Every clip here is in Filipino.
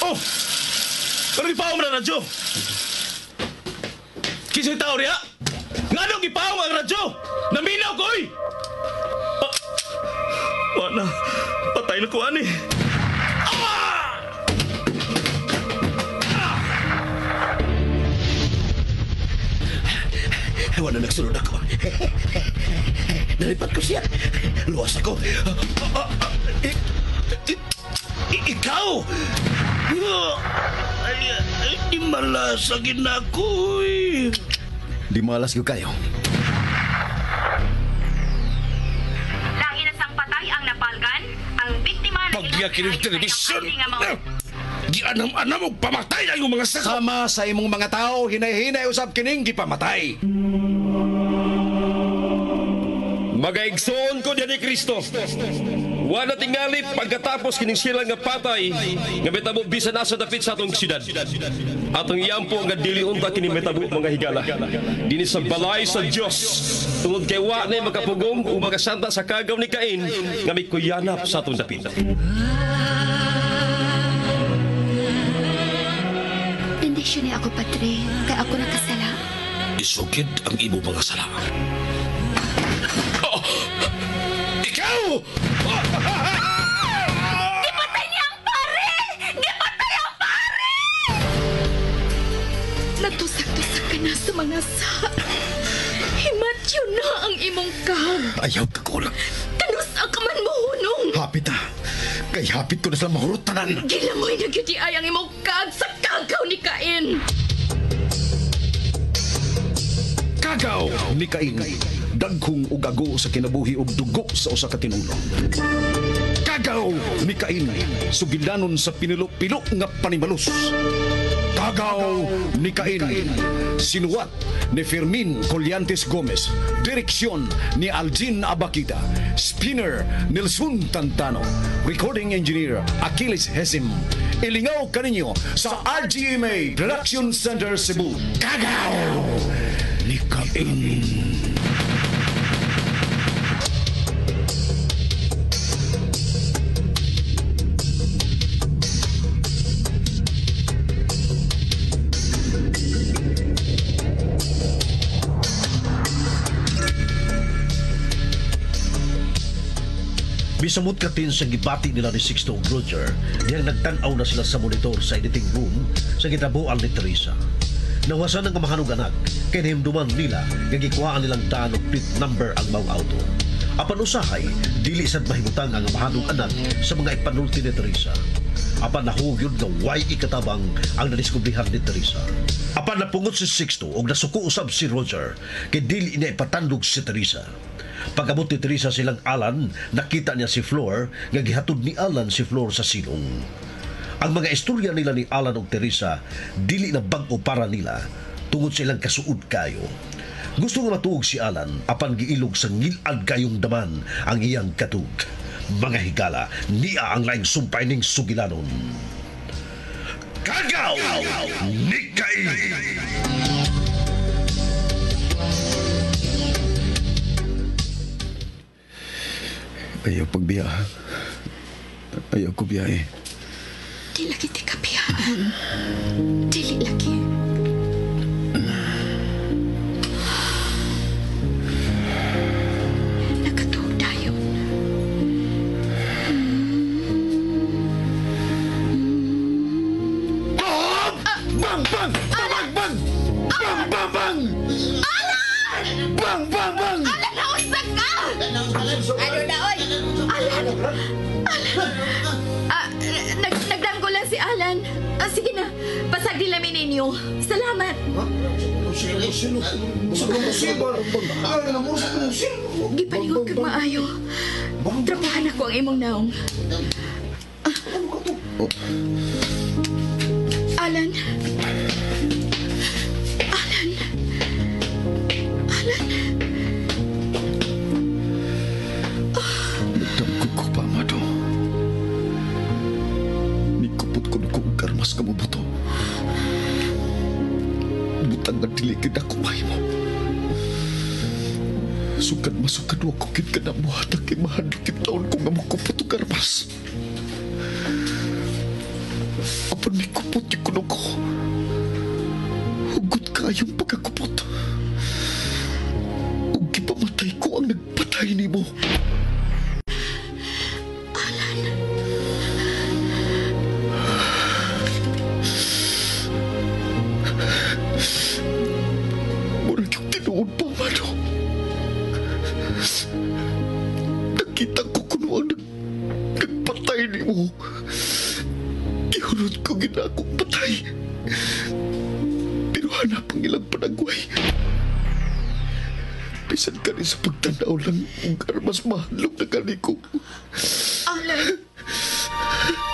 Oh! Ano gipaw mo na radyo? Kisa'y tao riya? Nga nang gipaw mo ang radyo? Naminaw ko, oy! Wala. Patay na ko, ani. Wala nagsunod ako. Nalipat ko siya. Luwas ako. Ikaw! Di malasagin ako eh. Di malas ko kayo. Lahi na sang patay ang napalgan, ang biktima na Pagyakin ng television. Di anam-anam og pamatay ang mga sakop. Sama sa imong mga tao, hinay-hinay usab kining gipamatay. Magaigsoon ko diyan ni Kristo. Wala tingali pagkatapos kining sila nga patay nga metabo bisan nasa dapit sa atong siyudad. Atong iyampo nga dili unta kini metabo mga higala. Dinhi sa balay sa Dios. Tungod kay wa na makapugong o makasanta sa kagaw ni Cain nga may kuyanap sa atong dapit. Bendisyon niya ako, Padre, kay ako nakasala. Isugid ang imo mga sala. Ikaw! Gipatay niya ang pare! Gipatay ang pare! Natusak-tusak ka na sa mga sa. Himatyo na ang imong kag. Ayaw ka kulang. Tanusa ka man mohunong. Hapit ha. Kay hapit ko na sila mahurutanan. Gilamoy na gyud ay ang imong kag sa kagaw ni Cain. Kagaw ni Cain. Daghong ugago sa kinabuhi ug dugo sa usa ka tinulong. Kagaw ni Cain. Sugilanon sa pinilo-pilo nga panimalus. Kagaw ni Cain. Sinuwat ni Fermin Colliantes Gomez. Direksyon ni Algin Abakita. Spinner Nelson Tantano. Recording engineer Achilles Hesim. Ilingaw kaninyo sa RGMA Production Center Cebu. Kagaw ni Cain. Bisamot katin sa gibati nila ni Sixto ug Roger, diyang nagtanaw na sila sa monitor sa editing room sa gitabuan ni Teresa. Nawasan ng kamahanog anak, kaya nahimduman nila nga gikuhaan nilang daan og plate number ang mga auto. Apan usahay, dili sad mahimutang ang mahanog anak sa mga ipanulti ni Teresa. Apan nahugyod nga way ikatabang ang nadiskubrihan ni Teresa. Apan napungot si Sixto og nasuko usab si Roger, kay dili ina ipatandog si Teresa. Pag-abot ni Teresa silang Alan, nakita niya si Flor nga gihatod ni Alan si Flor sa silong. Ang mga istorya nila ni Alan ug Teresa dili na bag-o para nila tungod silang kasuod kayo. Gusto nga matuog si Alan apan giilog sa ngilad kayong daman ang iyang katug. Mga higala, niya ang laing sumpay ning sugilanon. Kagaw ni Cain! Ayaw pagbiya. Ayaw ko biyahe. Di lagi ti kapiyaan. Dili lagi. Nakatuog dayon. Bang! Bang! Bang! Bang! Bang! Bang! Bang! Bang! Bang! Bang! Alan, nausak ka! Ano na, oy? Alan! Nagdanggo lang si Alan. Sige na, pasag nilamin ninyo. Salamat. Gipalingon kag maayo. Trabahan ako ang imong naong. Alan. Alan. Alan. Nagdamgo ko pa, Amado. Nikupot ko na kung karmas ka mo buto. Butang nga diligid ako mahimo. Masukad wa ko kit ka na buhat ang kimahadlo kit taon ko nga makupot o karpas. Apan may kupot yung kuno ko. Hugot kayong pagkakupot. Ug gipamatay ko ang nagpatay ni mo. Murag yung tinuod pa, Mano. Nakita ko kuno ang nagpatay ni mo. Gihunod ko ginakong patay. Pero hanap ang ilang panagway. Bisan ka rin sa pagtanaw lang kung mas mahalog na kani ko. Alan,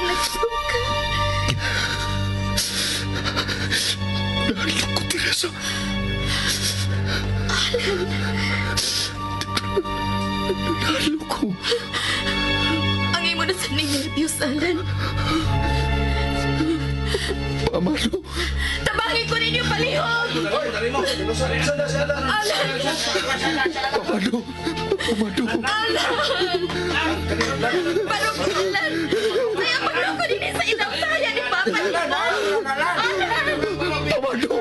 nagsulog ka. Nahalog ko, Teresa. Nahalog ko. Ang imo na sa nervyos, Alan. Pamalo. Tabangin ko ninyo palihog! Alan! Pamalo. Pamalo. Parang Alan! Kaya parang ko din sa isang saya ni Papa ni mo! Alan! Pamalo.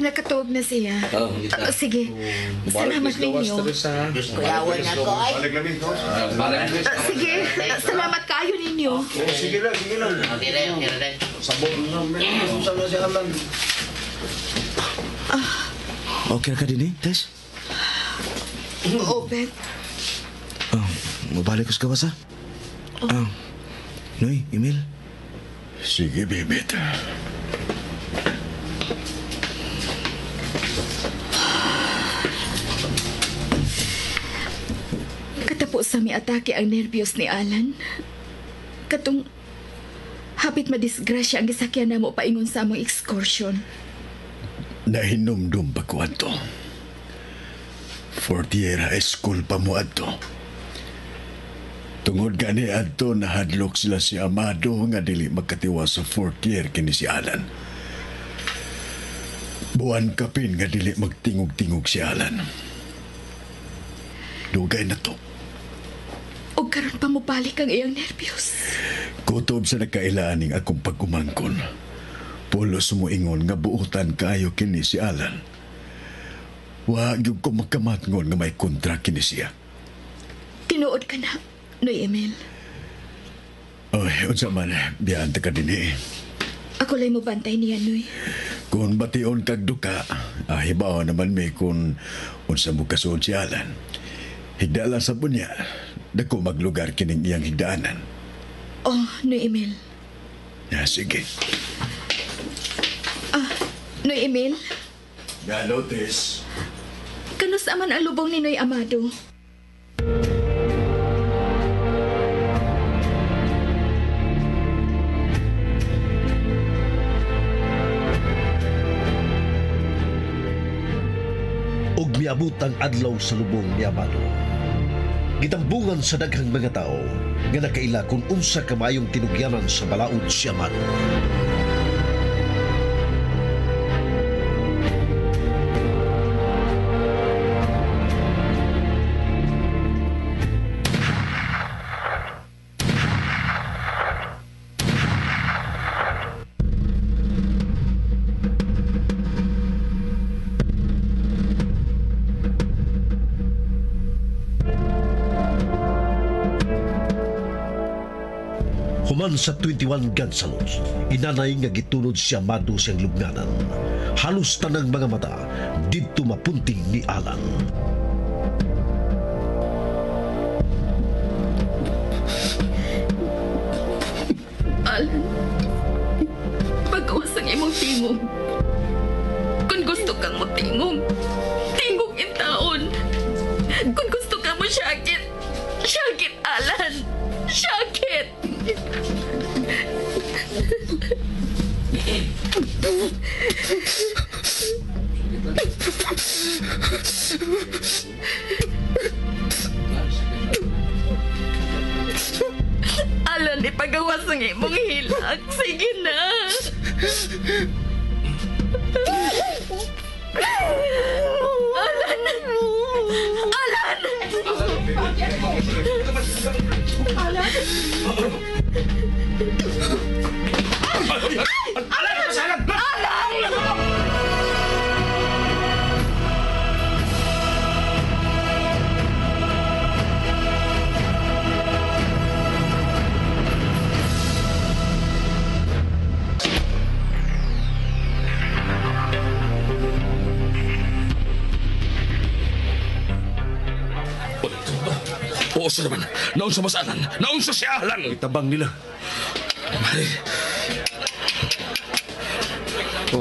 Nakatuog na siya. Sige. Salamat ninyo. Kulawan ako ay. Sige. Salamat kayo ninyo. Okay rin. Okay ka din eh, Tess? Oo, Ben. Mabalik ko sa gawas, ha? Noy, Emil. Sige, Bebet. Katapos sa may atake ang nervyos ni Alan. Katong hapit madisgrasya ang gisakyan na mo paingon sa among excursion. Nahinumdum pa ko ato. Fortiera school pa mo ato. Tungod gani ato nahadlok sila si Amado nga dili magkatiwa sa fourth year kini si Alan. Buwan kapin nga dili magtingog-tingog si Alan. Dugay na to. O karon pa mo balik ang iyang nervyos. Kutob sa nagkailaaning akong pagkumangkon. Pulos mo ingon nga buutan kayo kini si Alan. Wag yung ko magkamatngon nga may kontra kini siya. Tinuod ka na, Noy Emil. Oy, unsa man, biyaan ta ka din eh. Ako lay mo bantay niya, Noy. Kung bation kag duka, hibaw naman may kung unsa mo kasuod si Alan. Higdala sa bunya, dako maglugar kining iyang higdaanan. Oh, Noy Emil. Sige. Noy Emil, Nga, notice. kanus aman ang lubong ni Noy Amado. Og miabot ang adlaw sa lubong ni Amado. Gitambungan sa daghang mga tao nga nakaila kung unsa kamayong tinugyanan sa balaod si Amado. Human sa 21 Gansalos, inanay nga gitunod si Amado siyang lubnganan. Halos tanang mga mata, dito mapunting ni Alan. Alan, pagkawas ang imong tingog. Kung gusto ko kang mo tingog. Tingog in taon. Kung gusto ka mo syakit. Syakit, Alan. Syakit. Alan, ipagawas ang imong hilak. Sige na. Alan! Alan! Oo, sa naman. Naunsa mas Alan. Naunsa si Alan. Itabang nila. Mari.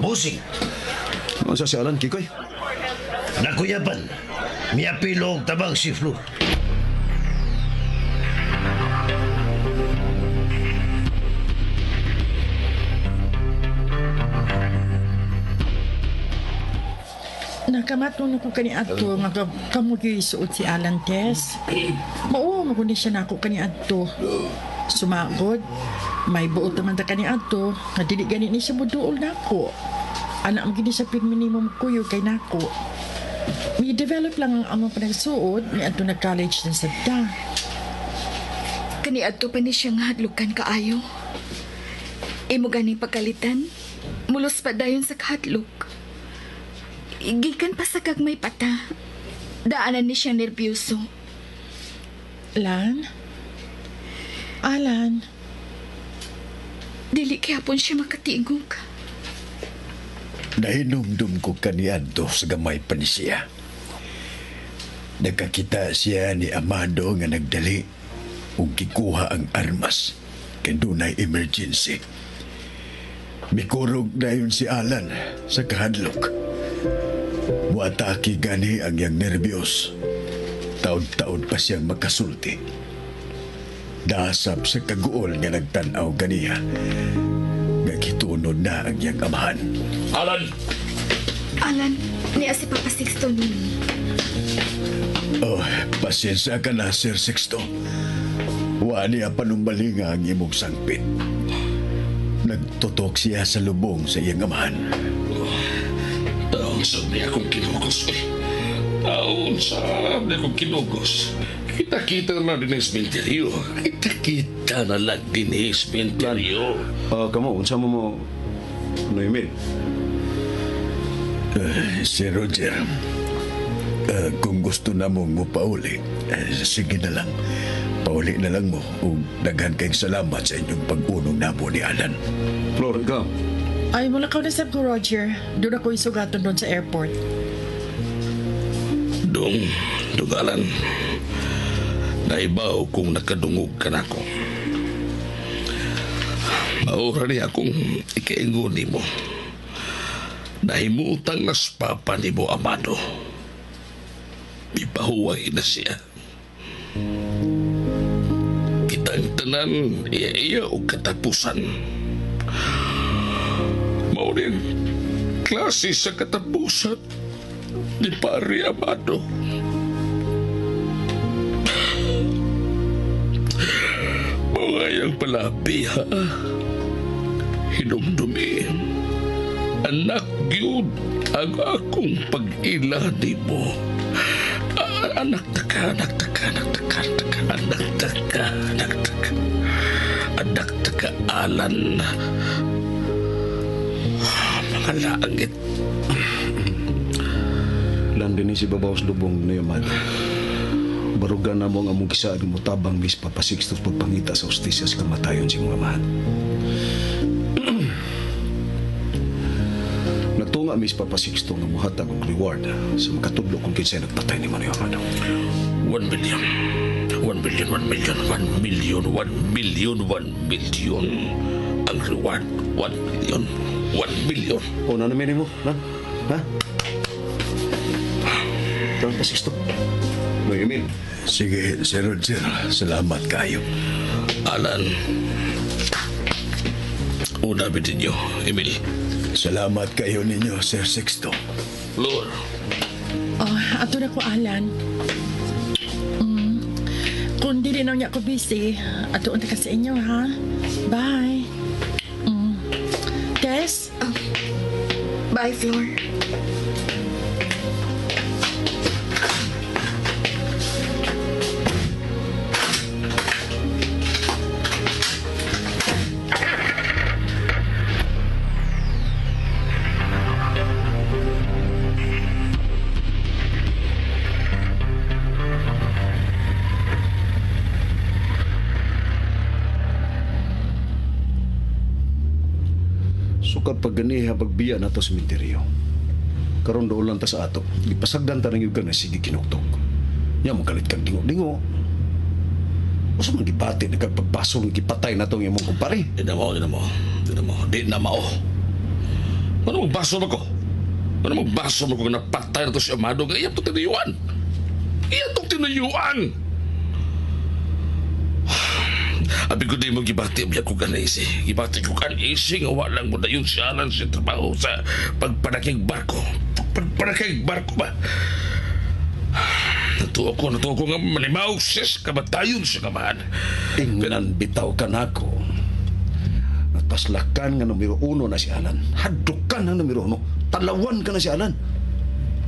Busing, Naunsa si Alan, Kikoy? nakuyaban. Miyapilog tabang si Flo. Nakamatong ako kani ato nga kamugi suot si Alan Tess. Mao mo kundi siya nako kani ato. Sumagod, may buot naman ta kani ato nga dili gani ni siya muduol nako. Anak mo gini sa minimum kuyo kay nako. Mi develop lang ang among panagsuot ni ato na college na sabta. Kani adto pa ni siya nga hadlukan kaayo. Imo ganing pagkalitan, mulos pa dayon sa kahadlok. Gikan pa sa kagmay pata. Daanan ni siyang nerbyuso. Lan? Alan? Dili kayapon siya makatingog. Nahinumdum ko kaniadto sa gamay pa ni siya. Nakakita siya ni Amado nga nagdali ug gikuha ang armas kay dunay emergency. Mikurog dayon si Alan sa kahadlok. Buataki gani ang yang nervyos. Taod-taod pa siyang makasulti. Dasab sa kaguol nga nagtanaw ganiya. Nagitunod na ang yang amahan. Alan! Alan, niya si Papa Sixto nun. Oh, pasensya ka na, Sir Sixto. Wa niya panumbalinga ang imong sangpit. Nagtutok siya sa lubong sa iyang amahan. Taon sabi akong kinugos eh. Taon sabi akong kinugos. Kita-kita na din sa menteryo. Kita-kita na lang din sa menteryo. Kamo, unsa mo Noemil? Si Roger, kung gusto na mong mupauli, sige na lang. Pauli na lang mo ug daghan kayong salamat sa inyong pag-unong namo ni Alan. Flor, ikaw? Ay, mula ka na ko, Roger. Doon ako isugaton doon sa airport. Dugalan. Naibaw kung nakadungog ka na ko. Maura niya akong ikaingon ni mo. Nahimutang nas papa ni mo, Amado. Ipahuway na siya. Kitang tanan, iya o katapusan. Maurin, klase sa katapusan ni Pari Amado. Mawayang palabi, ha? Hinumdumi. Anak yun ang akong pag-ilani mo. Anak taka. Anak taka, Alan. Mga langit. Landin ni si Babaos Lubong na yaman. Barugan na mo nga mong kisaag mo tabang mis Papa Sixtus pagpangita sa ustisya sa kamatayon si mga amahan. Nagtunga mis Papa Sixto nga muhatag og reward sa makatudlo kung kinsay nagpatay ni Manyo Amado. 1 million. 1 million, 1 million, 1 million, 1 million, 1 million. Ang reward, 1 million, 1 million. O, namin mo? Ha? Daw pa Sixto. No, Emil. Sige, Sir Roger. Salamat kayo. Alan. Una bitin niyo, Emil. Salamat kayo ninyo, Sir Sixto. Lord. Oh, ato na ko, Alan. Kung dili na niya ako busy, ato unta ka sa inyo, ha? Bye. Tess? Bye, Flor. Sukad pagganiha pagbiya na to sa sementeryo. Karon doon lang ta sa ato. Ipasagdan ta ng yugan na sige kinuktok. Nya mo kalit kang dingo-dingo. Usa man gipati nagpagpasong gipatay na tong imong kumpare. Di na mo. Di na mo. Ano magbaso mo ko? Ano magbaso mo ko na napatay na to si Amado? Iyan to tinuyuan. Abi ko di mo gibati biya ko ganisi. Gibati ko ganisi nga walang mo na yung siyalan sa trabaho sa pagpanakig barko. Pagpanakig barko ba? Natuo ko nga manimaw sis kamatayon sa kamahan. Ingnan bitaw ka nako. Nagpaslakan nga numero 1 na si Alan. Hadlukan ang numero 1. Talawan ka na si Alan.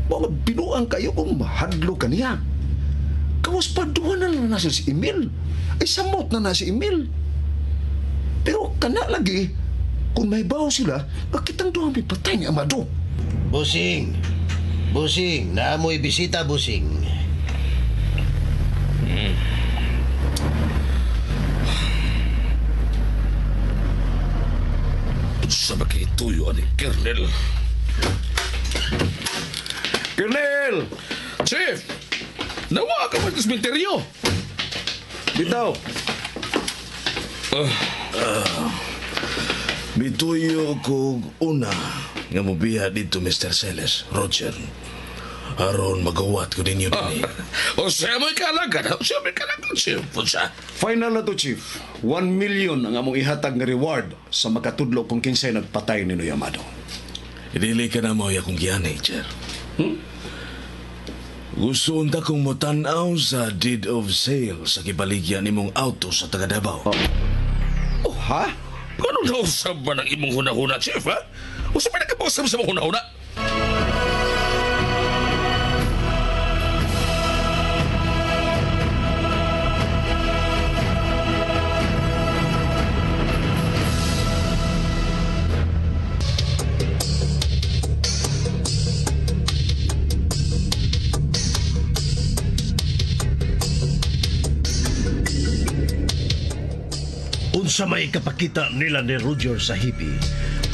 Mga binuang kayo kung mahadlo ka niya. Kawas paduan na si Emil. Ay samot na si Emil. Pero kana lagi, kung may baho sila, bakit ang duwang may patay ni Amado? Busing, naamoy bisita, Busing. Sa magkituyo ni Kernel. Colonel! Chief! Nawa ka ba sa sementeryo? Bitaw! Bituyo ko una nga mobiya dito, Mr. Celes, Roger. Aron magawat ko ninyo din. O siya mo'y kalagan. Chief. Final na to, Chief. 1 million ang among ihatag nga reward sa makatudlo kung kinsay nagpatay ni Noy Amado. Idili ka na mo akong giyanay, Sir. Gusto unta kong motanaw sa deed of sale sa kibaligyan nimong auto sa taga Davao. Oh, ha? Ano na usap ba ng imong hunahuna, Chief, ha? Usap ba nagkapasam sa mga hunahuna? Unsa may kapakita nila ni Roger sa hibi,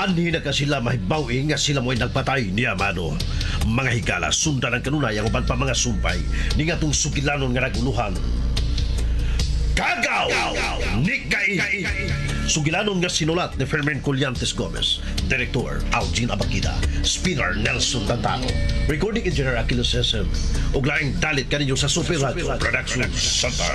anhi na ka sila mahibawi nga sila mo'y nagpatay ni Amado. Mga higala, sundan ang kanunay ang uban pa mga sumpay ni nga tong sugilanon nga naguluhan. Kagaw! Nikai! Sugilanon nga sinulat ni Fermin Colliantes Gomez, Direktor Algin Abakida, Speaker Nelson Dantano, Recording Engineer Aquilo Sesem, ug laing dalit kaninyo sa Super Radio Production Center.